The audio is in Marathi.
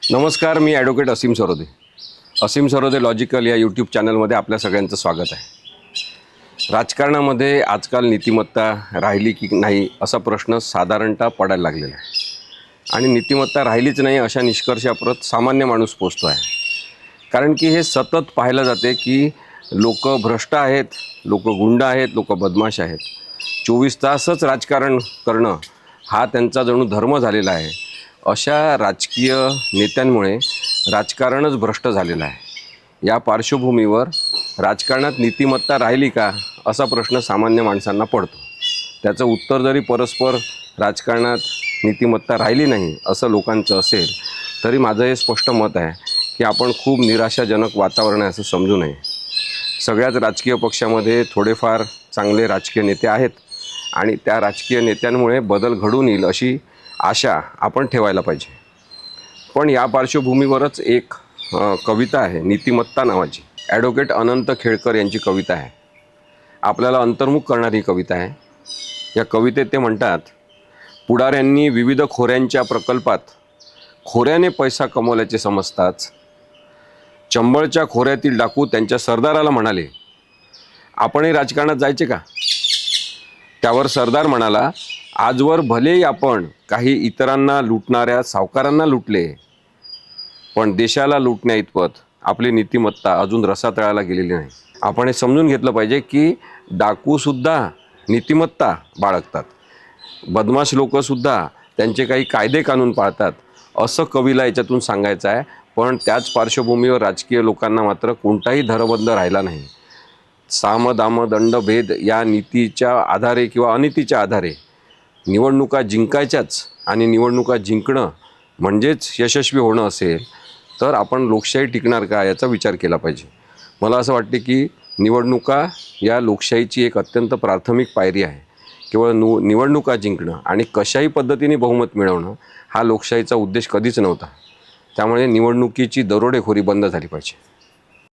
नमस्कार, मी ॲडव्होकेट असीम सरोदे. असीम सरोदे लॉजिकल या यूट्यूब चॅनलमध्ये आपल्या सगळ्यांचं स्वागत आहे. राजकारणामध्ये आजकाल नीतिमत्ता राहिली की नाही असा प्रश्न साधारणतः पडायला लागलेला आहे आणि नीतिमत्ता राहिलीच नाही अशा निष्कर्षाप्रत सामान्य माणूस पोचतो आहे. कारण की हे सतत पाहायला जाते की लोक भ्रष्ट आहेत, लोक गुंड आहेत, लोक बदमाश आहेत. 24 तासच राजकारण करणं हा त्यांचा जणू धर्म झालेला आहे. अशा राजकीय नेत्यांमुळे राजकारणच भ्रष्ट झालेलं आहे. या पार्श्वभूमीवर राजकारणात नीतिमत्ता राहिली का असा प्रश्न सामान्य माणसांना पडतो. त्याचं उत्तर जरी परस्पर राजकारणात नीतिमत्ता राहिली नाही असं लोकांचं असेल तरी माझं हे स्पष्ट मत आहे की आपण खूप निराशाजनक वातावरण आहे असं समजू नये. सगळ्याच राजकीय पक्षामध्ये थोडेफार चांगले राजकीय नेते आहेत आणि त्या राजकीय नेत्यांमुळे बदल घडून येईल अशी आशा आपण ठेवायला पाहिजे. पण या पार्श्वभूमीवरच एक कविता आहे नीतिमत्ता नावाची. ॲडव्होकेट अनंत खेळकर यांची कविता आहे. आपल्याला अंतर्मुख करणारी कविता आहे. या कवितेत ते म्हणतात, पुढाऱ्यांनी विविध खोऱ्यांच्या प्रकल्पात खोऱ्याने पैसा कमवल्याचे समजताच चंबळच्या खोऱ्यातील डाकू त्यांच्या सरदाराला म्हणाले, आपणही राजकारणात जायचे का? त्यावर सरदार म्हणाला, आजवर भलेही आपण काही इतरांना लुटणाऱ्या सावकारांना लुटले, पण देशाला लुटण्या इतपत आपली नीतिमत्ता अजून रसातळाला गेलेली नाही. आपण हे समजून घेतलं पाहिजे की डाकूसुद्धा नीतिमत्ता बाळगतात, बदमाश लोकंसुद्धा त्यांचे काही कायदे कानून पाळतात असं कवीला याच्यातून सांगायचं आहे. पण त्याच पार्श्वभूमीवर राजकीय लोकांना मात्र कोणताही धरबंध राहिला नाही. साम दाम दंड भेद या नीतीच्या आधारे किंवा अनितीच्या आधारे निवडणुका जिंकायच्याच आणि निवडणुका जिंकणं म्हणजेच यशस्वी होणं असेल तर आपण लोकशाही टिकणार का याचा विचार केला पाहिजे. मला असं वाटते की निवडणुका या लोकशाहीची एक अत्यंत प्राथमिक पायरी आहे. केवळ निवडणुका जिंकणं आणि कशाही पद्धतीने बहुमत मिळवणं हा लोकशाहीचा उद्देश कधीच नव्हता. त्यामुळे निवडणुकीची दरोडेखोरी बंद झाली पाहिजे.